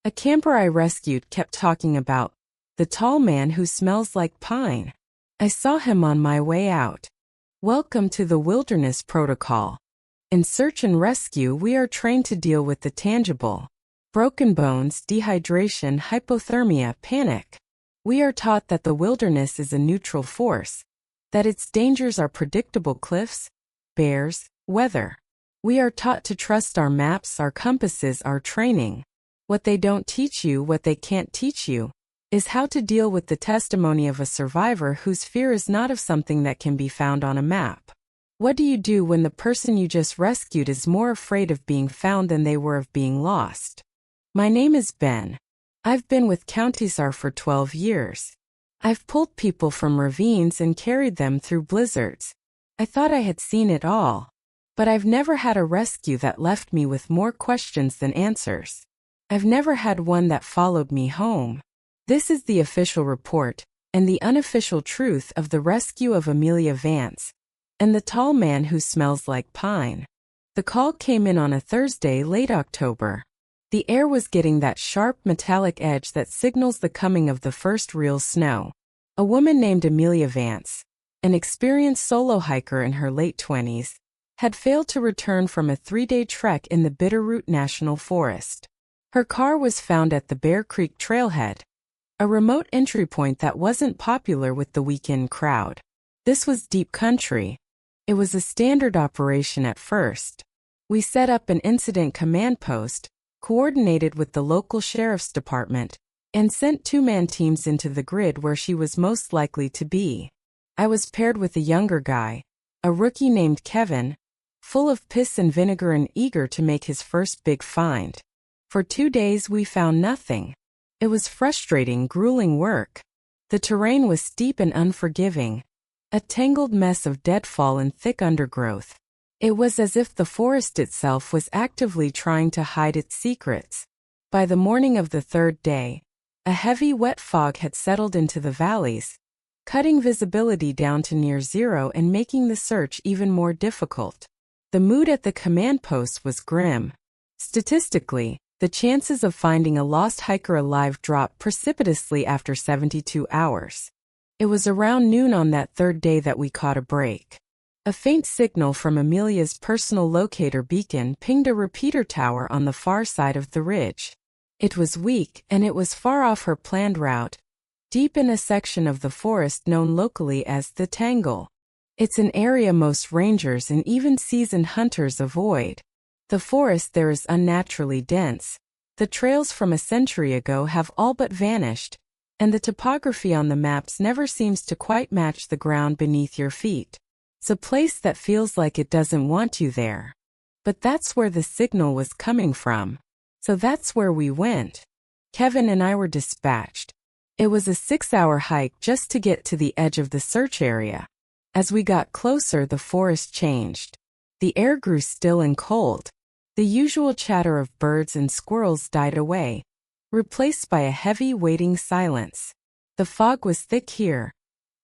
A camper I rescued kept talking about the tall man who smells like pine. I saw him on my way out. Welcome to the Wilderness Protocol. In search and rescue, we are trained to deal with the tangible. Broken bones, dehydration, hypothermia, panic. We are taught that the wilderness is a neutral force, that its dangers are predictable cliffs, bears, weather. We are taught to trust our maps, our compasses, our training. What they don't teach you, what they can't teach you, is how to deal with the testimony of a survivor whose fear is not of something that can be found on a map. What do you do when the person you just rescued is more afraid of being found than they were of being lost? My name is Ben. I've been with CountySAR for 12 years. I've pulled people from ravines and carried them through blizzards. I thought I had seen it all. But I've never had a rescue that left me with more questions than answers. I've never had one that followed me home. This is the official report, and the unofficial truth of the rescue of Amelia Vance and the tall man who smells like pine. The call came in on a Thursday, late October. The air was getting that sharp metallic edge that signals the coming of the first real snow. A woman named Amelia Vance, an experienced solo hiker in her late 20s, had failed to return from a 3-day trek in the Bitterroot National Forest. Her car was found at the Bear Creek Trailhead, a remote entry point that wasn't popular with the weekend crowd. This was deep country. It was a standard operation at first. We set up an incident command post, coordinated with the local sheriff's department, and sent 2-man teams into the grid where she was most likely to be. I was paired with a younger guy, a rookie named Kevin, full of piss and vinegar and eager to make his first big find. For 2 days we found nothing. It was frustrating, grueling work. The terrain was steep and unforgiving, a tangled mess of deadfall and thick undergrowth. It was as if the forest itself was actively trying to hide its secrets. By the morning of the 3rd day, a heavy wet fog had settled into the valleys, cutting visibility down to near zero and making the search even more difficult. The mood at the command post was grim. Statistically, the chances of finding a lost hiker alive dropped precipitously after 72 hours. It was around noon on that 3rd day that we caught a break. A faint signal from Amelia's personal locator beacon pinged a repeater tower on the far side of the ridge. It was weak, and it was far off her planned route, deep in a section of the forest known locally as the Tangle. It's an area most rangers and even seasoned hunters avoid. The forest there is unnaturally dense. The trails from a century ago have all but vanished, and the topography on the maps never seems to quite match the ground beneath your feet. It's a place that feels like it doesn't want you there. But that's where the signal was coming from. So that's where we went. Kevin and I were dispatched. It was a 6-hour hike just to get to the edge of the search area. As we got closer, the forest changed. The air grew still and cold. The usual chatter of birds and squirrels died away, replaced by a heavy, waiting silence. The fog was thick here,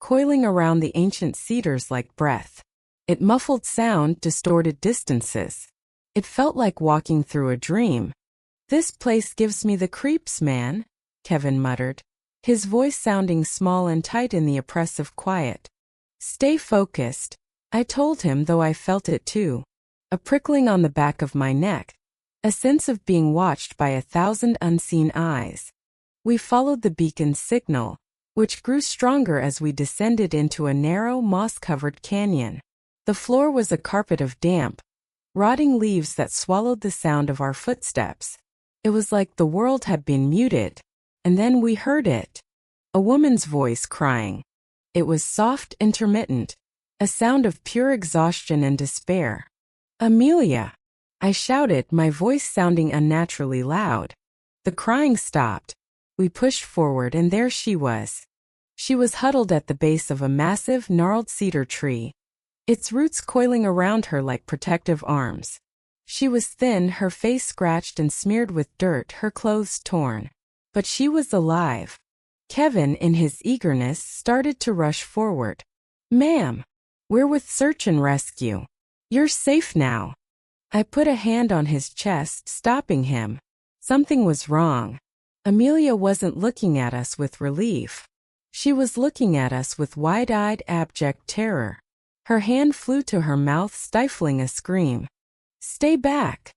coiling around the ancient cedars like breath. It muffled sound, distorted distances. It felt like walking through a dream. "This place gives me the creeps, man," Kevin muttered, his voice sounding small and tight in the oppressive quiet. "Stay focused," I told him, though I felt it too. A prickling on the back of my neck, a sense of being watched by 1,000 unseen eyes. We followed the beacon's signal, which grew stronger as we descended into a narrow, moss-covered canyon. The floor was a carpet of damp, rotting leaves that swallowed the sound of our footsteps. It was like the world had been muted, and then we heard it. A woman's voice crying. It was soft, intermittent, a sound of pure exhaustion and despair. "Amelia!" I shouted, my voice sounding unnaturally loud. The crying stopped. We pushed forward, and there she was. She was huddled at the base of a massive, gnarled cedar tree, its roots coiling around her like protective arms. She was thin, her face scratched and smeared with dirt, her clothes torn. But she was alive. Kevin, in his eagerness, started to rush forward. "Ma'am, we're with search and rescue. You're safe now." I put a hand on his chest, stopping him. Something was wrong. Amelia wasn't looking at us with relief. She was looking at us with wide-eyed, abject terror. Her hand flew to her mouth, stifling a scream. "Stay back,"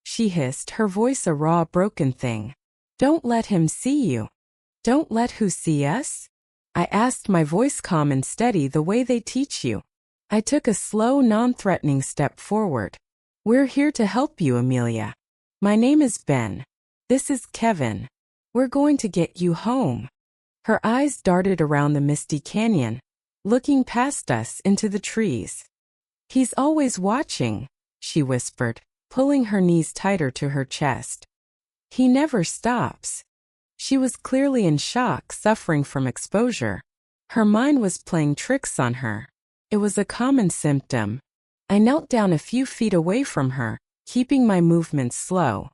she hissed, her voice a raw, broken thing. "Don't let him see you." "Don't let who see us?" I asked, my voice calm and steady the way they teach you. I took a slow, non-threatening step forward. "We're here to help you, Amelia. My name is Ben. This is Kevin. We're going to get you home." Her eyes darted around the misty canyon, looking past us into the trees. "He's always watching," she whispered, pulling her knees tighter to her chest. "He never stops." She was clearly in shock, suffering from exposure. Her mind was playing tricks on her. It was a common symptom. I knelt down a few feet away from her, keeping my movements slow.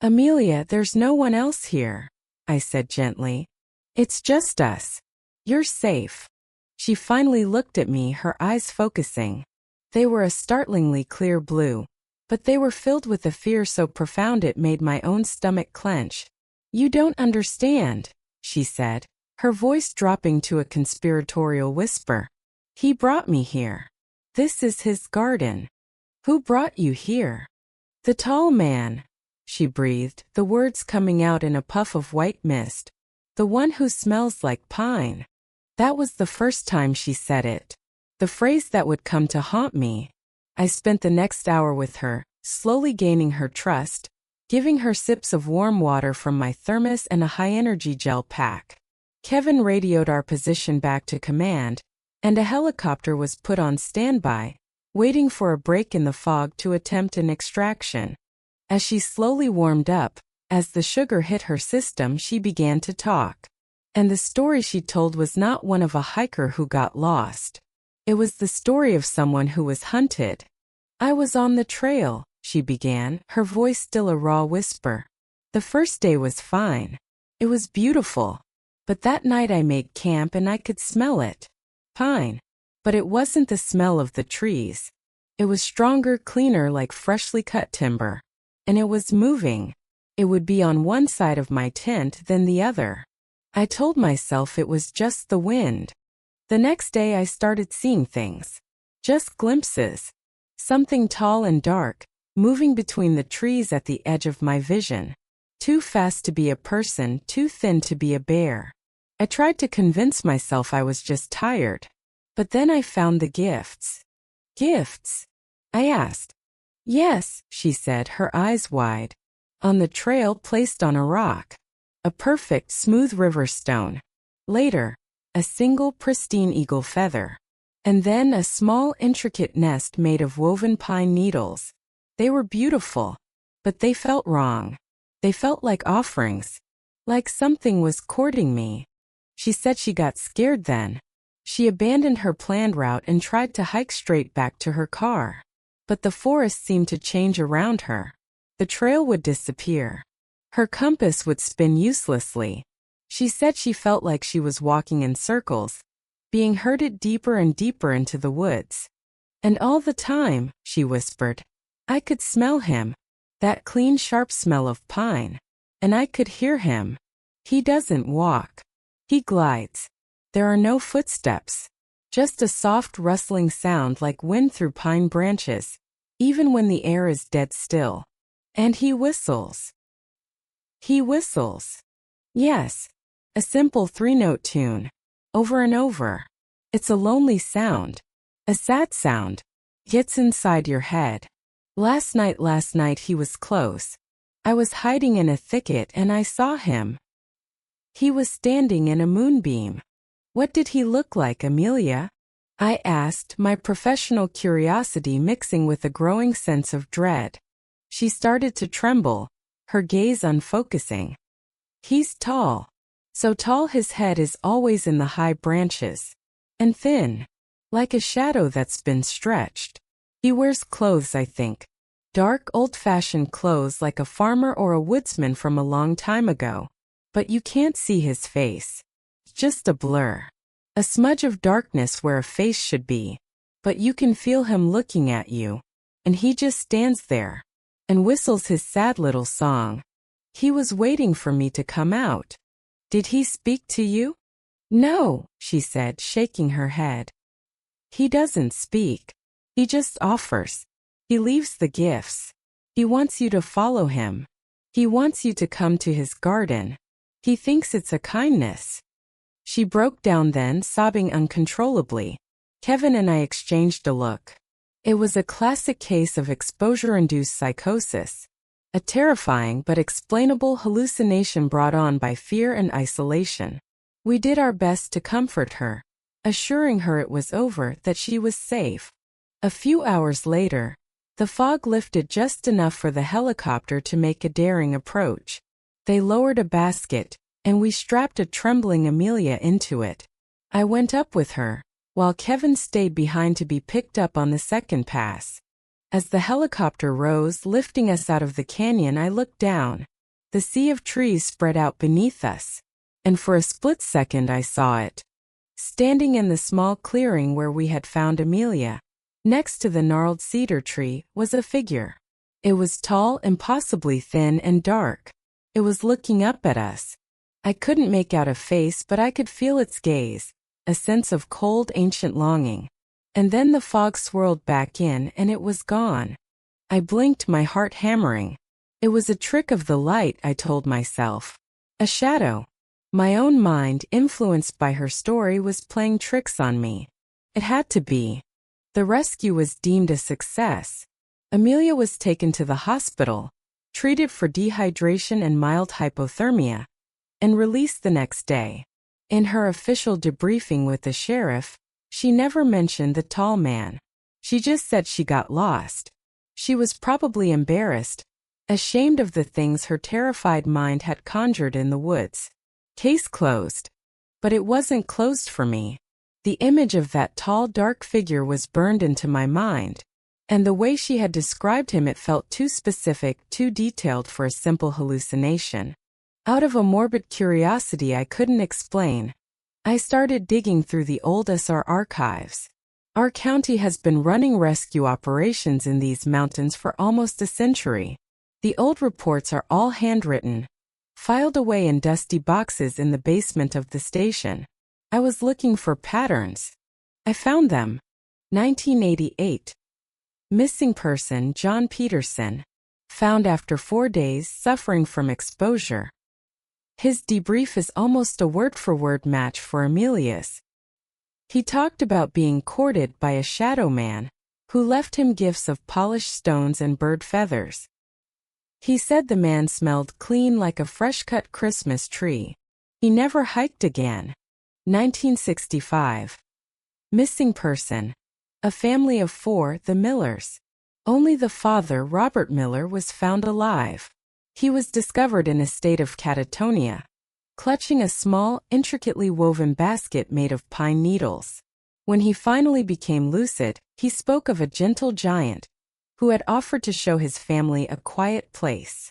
"Amelia, there's no one else here," I said gently. "It's just us. You're safe." She finally looked at me, her eyes focusing. They were a startlingly clear blue, but they were filled with a fear so profound it made my own stomach clench. "You don't understand," she said, her voice dropping to a conspiratorial whisper. "He brought me here. This is his garden." "Who brought you here?" "The tall man," she breathed, the words coming out in a puff of white mist. "The one who smells like pine." That was the first time she said it. The phrase that would come to haunt me. I spent the next hour with her, slowly gaining her trust, giving her sips of warm water from my thermos and a high-energy gel pack. Kevin radioed our position back to command, and a helicopter was put on standby, waiting for a break in the fog to attempt an extraction. As she slowly warmed up, as the sugar hit her system, she began to talk. And the story she told was not one of a hiker who got lost. It was the story of someone who was hunted. "I was on the trail," she began, her voice still a raw whisper. "The first day was fine. It was beautiful. But that night I made camp and I could smell it. Pine. But it wasn't the smell of the trees. It was stronger, cleaner, like freshly cut timber. And it was moving. It would be on one side of my tent, then the other. I told myself it was just the wind. The next day I started seeing things. Just glimpses. Something tall and dark, moving between the trees at the edge of my vision. Too fast to be a person, too thin to be a bear. I tried to convince myself I was just tired. But then I found the gifts." "Gifts?" I asked. "Yes," she said, her eyes wide. "On the trail, placed on a rock. A perfect, smooth river stone. Later, a single pristine eagle feather. And then a small, intricate nest made of woven pine needles. They were beautiful, but they felt wrong. They felt like offerings. Like something was courting me." She said she got scared then. She abandoned her planned route and tried to hike straight back to her car. But the forest seemed to change around her. The trail would disappear. Her compass would spin uselessly. She said she felt like she was walking in circles, being herded deeper and deeper into the woods. "And all the time," she whispered, "I could smell him. That clean, sharp smell of pine. And I could hear him. He doesn't walk. He glides. There are no footsteps. Just a soft rustling sound like wind through pine branches, even when the air is dead still. And he whistles." "He whistles?" "Yes. A simple three-note tune. Over and over. It's a lonely sound. A sad sound. Gets inside your head. Last night he was close. I was hiding in a thicket and I saw him. He was standing in a moonbeam." "What did he look like, Amelia?" I asked, my professional curiosity mixing with a growing sense of dread. She started to tremble, her gaze unfocusing. "He's tall. So tall his head is always in the high branches. And thin. Like a shadow that's been stretched. He wears clothes, I think. Dark, old-fashioned clothes like a farmer or a woodsman from a long time ago. But you can't see his face. Just a blur. A smudge of darkness where a face should be. But you can feel him looking at you. And he just stands there. And whistles his sad little song. He was waiting for me to come out. Did he speak to you? No, she said, shaking her head. He doesn't speak. He just offers. He leaves the gifts. He wants you to follow him. He wants you to come to his garden. He thinks it's a kindness. She broke down then, sobbing uncontrollably. Kevin and I exchanged a look. It was a classic case of exposure-induced psychosis, a terrifying but explainable hallucination brought on by fear and isolation. We did our best to comfort her, assuring her it was over, that she was safe. A few hours later, the fog lifted just enough for the helicopter to make a daring approach. They lowered a basket, and we strapped a trembling Amelia into it. I went up with her, while Kevin stayed behind to be picked up on the second pass. As the helicopter rose, lifting us out of the canyon, I looked down. The sea of trees spread out beneath us, and for a split second I saw it. Standing in the small clearing where we had found Amelia, next to the gnarled cedar tree, was a figure. It was tall, impossibly thin and dark. It was looking up at us. I couldn't make out a face, but I could feel its gaze, a sense of cold, ancient longing. And then the fog swirled back in, and it was gone. I blinked, my heart hammering. It was a trick of the light, I told myself. A shadow. My own mind, influenced by her story, was playing tricks on me. It had to be. The rescue was deemed a success. Amelia was taken to the hospital, treated for dehydration and mild hypothermia, and released the next day. In her official debriefing with the sheriff, she never mentioned the tall man. She just said she got lost. She was probably embarrassed, ashamed of the things her terrified mind had conjured in the woods. Case closed. But it wasn't closed for me. The image of that tall, dark figure was burned into my mind, and the way she had described him, it felt too specific, too detailed for a simple hallucination. Out of a morbid curiosity I couldn't explain, I started digging through the old SR archives. Our county has been running rescue operations in these mountains for almost a century. The old reports are all handwritten, filed away in dusty boxes in the basement of the station. I was looking for patterns. I found them. 1988. Missing person John Peterson. Found after 4 days, suffering from exposure. His debrief is almost a word-for-word match for Amelia's. He talked about being courted by a shadow man, who left him gifts of polished stones and bird feathers. He said the man smelled clean like a fresh-cut Christmas tree. He never hiked again. 1965. Missing person. A family of 4, the Millers. Only the father, Robert Miller, was found alive. He was discovered in a state of catatonia, clutching a small, intricately woven basket made of pine needles. When he finally became lucid, he spoke of a gentle giant who had offered to show his family a quiet place.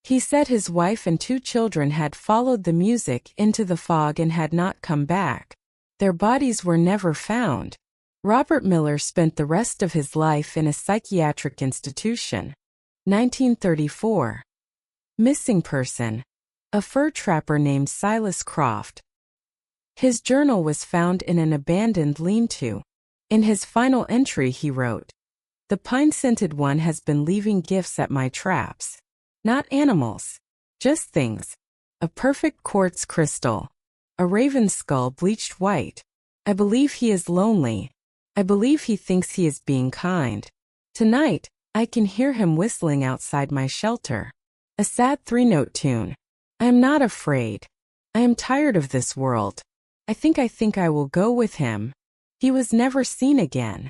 He said his wife and 2 children had followed the music into the fog and had not come back. Their bodies were never found. Robert Miller spent the rest of his life in a psychiatric institution. 1934. Missing person. A fur trapper named Silas Croft. His journal was found in an abandoned lean-to. In his final entry he wrote, "The pine-scented one has been leaving gifts at my traps. Not animals. Just things. A perfect quartz crystal. A raven skull bleached white. I believe he is lonely. I believe he thinks he is being kind. Tonight, I can hear him whistling outside my shelter. A sad 3-note tune. I am not afraid. I am tired of this world. I think I will go with him." He was never seen again.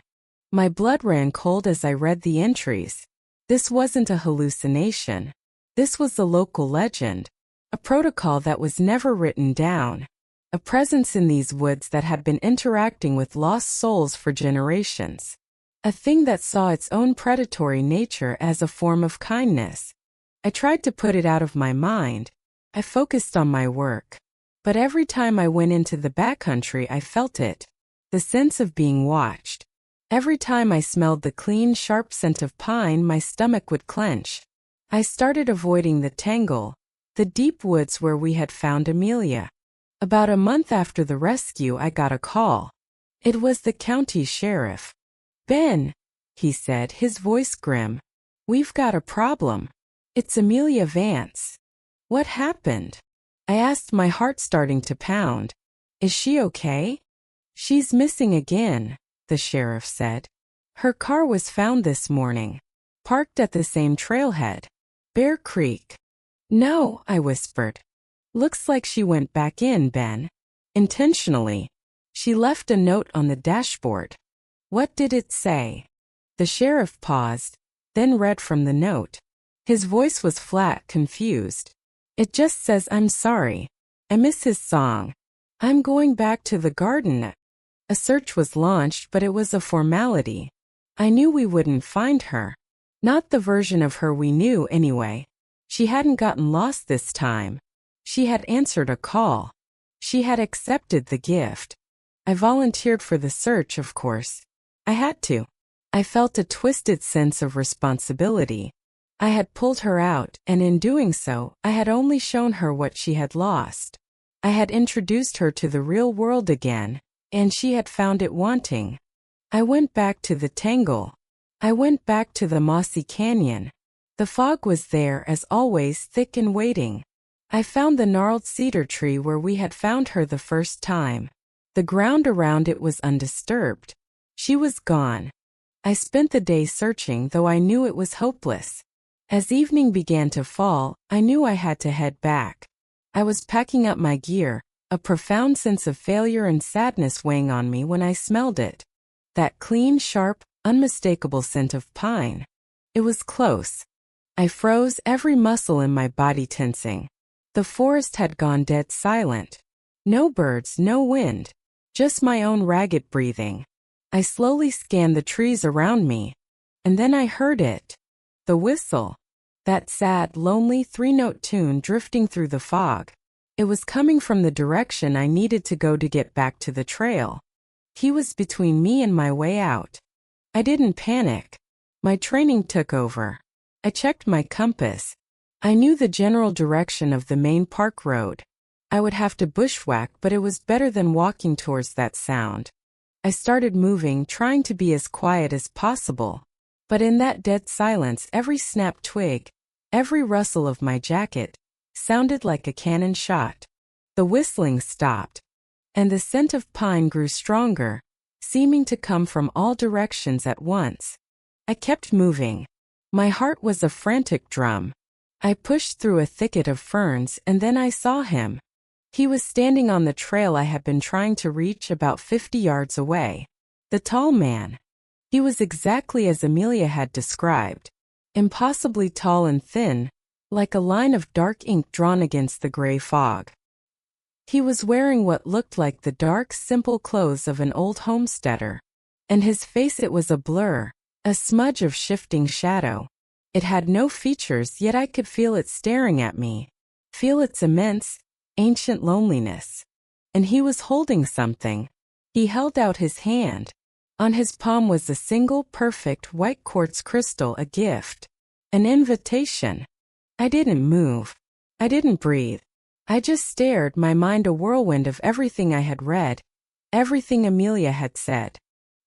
My blood ran cold as I read the entries. This wasn't a hallucination. This was the local legend. A protocol that was never written down. A presence in these woods that had been interacting with lost souls for generations. A thing that saw its own predatory nature as a form of kindness. I tried to put it out of my mind. I focused on my work. But every time I went into the backcountry I felt it. The sense of being watched. Every time I smelled the clean, sharp scent of pine my stomach would clench. I started avoiding the tangle, the deep woods where we had found Amelia. About a month after the rescue, I got a call. It was the county sheriff. "Ben," he said, his voice grim, "we've got a problem. It's Amelia Vance." "What happened?" I asked, my heart starting to pound. "Is she okay?" "She's missing again," the sheriff said. "Her car was found this morning, parked at the same trailhead, Bear Creek." "No," I whispered. "Looks like she went back in, Ben. Intentionally. She left a note on the dashboard." "What did it say?" The sheriff paused, then read from the note. His voice was flat, confused. "It just says, 'I'm sorry. I miss his song. I'm going back to the garden.'" A search was launched, but it was a formality. I knew we wouldn't find her. Not the version of her we knew, anyway. She hadn't gotten lost this time. She had answered a call. She had accepted the gift. I volunteered for the search, of course. I had to. I felt a twisted sense of responsibility. I had pulled her out, and in doing so, I had only shown her what she had lost. I had introduced her to the real world again, and she had found it wanting. I went back to the tangle. I went back to the mossy canyon. The fog was there, as always, thick and waiting. I found the gnarled cedar tree where we had found her the first time. The ground around it was undisturbed. She was gone. I spent the day searching, though I knew it was hopeless. As evening began to fall, I knew I had to head back. I was packing up my gear, a profound sense of failure and sadness weighing on me when I smelled it. That clean, sharp, unmistakable scent of pine. It was close. I froze, every muscle in my body tensing. The forest had gone dead silent. No birds, no wind. Just my own ragged breathing. I slowly scanned the trees around me. And then I heard it. The whistle. That sad, lonely three-note tune drifting through the fog. It was coming from the direction I needed to go to get back to the trail. He was between me and my way out. I didn't panic. My training took over. I checked my compass. I knew the general direction of the main park road. I would have to bushwhack, but it was better than walking towards that sound. I started moving, trying to be as quiet as possible. But in that dead silence, every snapped twig, every rustle of my jacket, sounded like a cannon shot. The whistling stopped, and the scent of pine grew stronger, seeming to come from all directions at once. I kept moving. My heart was a frantic drum. I pushed through a thicket of ferns, and then I saw him. He was standing on the trail I had been trying to reach, about 50 yards away. The tall man. He was exactly as Amelia had described. Impossibly tall and thin, like a line of dark ink drawn against the gray fog. He was wearing what looked like the dark, simple clothes of an old homesteader. And his face, it was a blur, a smudge of shifting shadow. It had no features, yet I could feel it staring at me. Feel its immense, ancient loneliness. And he was holding something. He held out his hand. On his palm was a single, perfect, white quartz crystal, a gift. An invitation. I didn't move. I didn't breathe. I just stared, my mind a whirlwind of everything I had read, everything Amelia had said.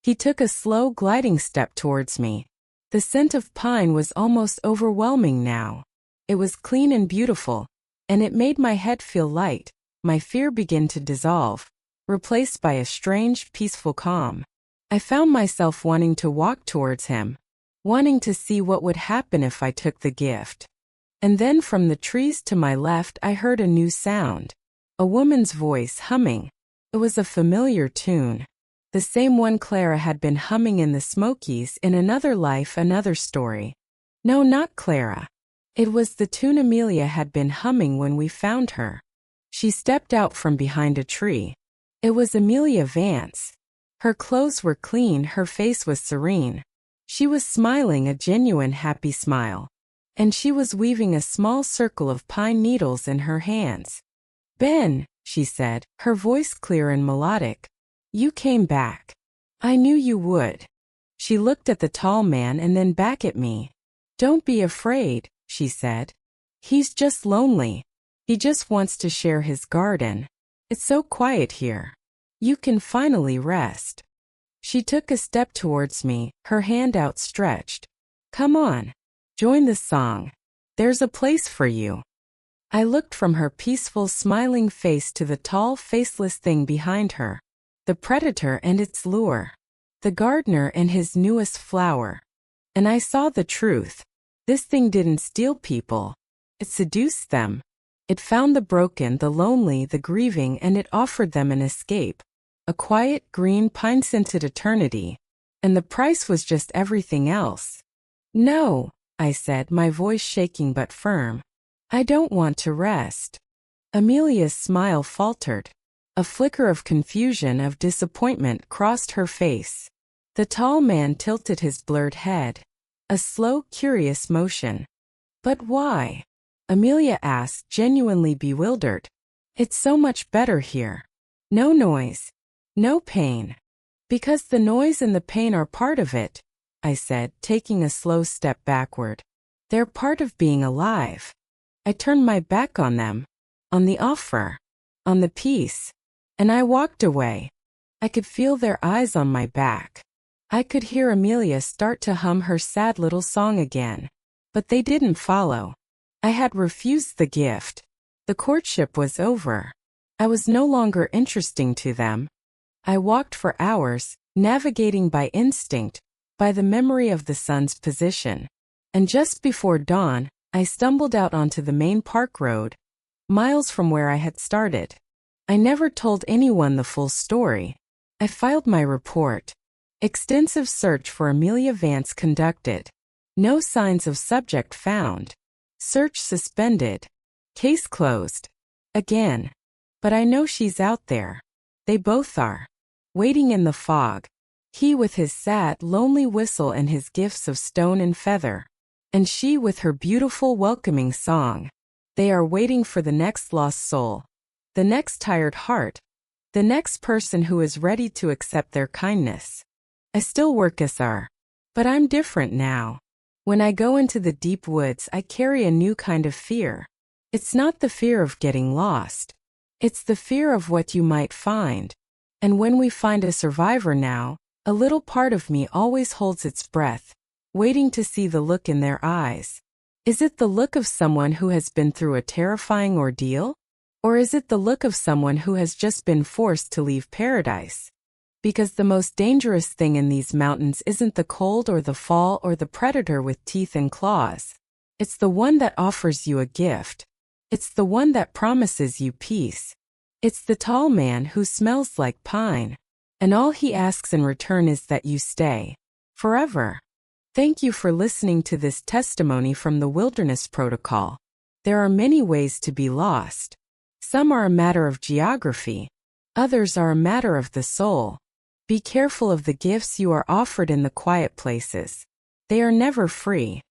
He took a slow, gliding step towards me. The scent of pine was almost overwhelming now. It was clean and beautiful, and it made my head feel light, my fear begin to dissolve, replaced by a strange, peaceful calm. I found myself wanting to walk towards him, wanting to see what would happen if I took the gift. And then from the trees to my left I heard a new sound. A woman's voice humming. It was a familiar tune. The same one Clara had been humming in the Smokies in another life, another story. No, not Clara. It was the tune Amelia had been humming when we found her. She stepped out from behind a tree. It was Amelia Vance. Her clothes were clean, her face was serene. She was smiling, a genuine happy smile. And she was weaving a small circle of pine needles in her hands. "Ben," she said, her voice clear and melodic. "You came back. I knew you would." She looked at the tall man and then back at me. "Don't be afraid," she said. He's just lonely. He just wants to share his garden. It's so quiet here. You can finally rest. She took a step towards me, her hand outstretched. Come on. Join the song. There's a place for you. I looked from her peaceful, smiling face to the tall, faceless thing behind her. The predator and its lure. The gardener and his newest flower. And I saw the truth. This thing didn't steal people. It seduced them. It found the broken, the lonely, the grieving, and it offered them an escape. A quiet, green, pine-scented eternity. And the price was just everything else. No, I said, my voice shaking but firm. I don't want to rest. Amelia's smile faltered. A flicker of confusion, of disappointment crossed her face. The tall man tilted his blurred head. A slow, curious motion. But why? Amelia asked, genuinely bewildered. It's so much better here. No noise. No pain. Because the noise and the pain are part of it, I said, taking a slow step backward. They're part of being alive. I turned my back on them, on the offer, on the peace, and I walked away. I could feel their eyes on my back. I could hear Amelia start to hum her sad little song again. But they didn't follow. I had refused the gift. The courtship was over. I was no longer interesting to them. I walked for hours, navigating by instinct, by the memory of the sun's position. And just before dawn, I stumbled out onto the main park road, miles from where I had started. I never told anyone the full story. I filed my report. Extensive search for Amelia Vance conducted. No signs of subject found. Search suspended. Case closed. Again. But I know she's out there. They both are. Waiting in the fog. He with his sad, lonely whistle and his gifts of stone and feather. And she with her beautiful, welcoming song. They are waiting for the next lost soul. The next tired heart. The next person who is ready to accept their kindness. I still work as her. But I'm different now. When I go into the deep woods, I carry a new kind of fear. It's not the fear of getting lost. It's the fear of what you might find. And when we find a survivor now, a little part of me always holds its breath, waiting to see the look in their eyes. Is it the look of someone who has been through a terrifying ordeal? Or is it the look of someone who has just been forced to leave paradise? Because the most dangerous thing in these mountains isn't the cold or the fall or the predator with teeth and claws. It's the one that offers you a gift. It's the one that promises you peace. It's the tall man who smells like pine. And all he asks in return is that you stay. Forever. Thank you for listening to this testimony from the Wilderness Protocol. There are many ways to be lost. Some are a matter of geography. Others are a matter of the soul. Be careful of the gifts you are offered in the quiet places. They are never free.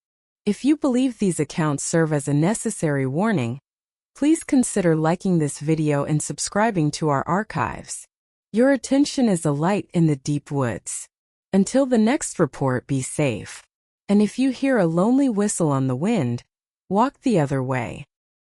If you believe these accounts serve as a necessary warning, please consider liking this video and subscribing to our archives. Your attention is a light in the deep woods. Until the next report, be safe. And if you hear a lonely whistle on the wind, walk the other way.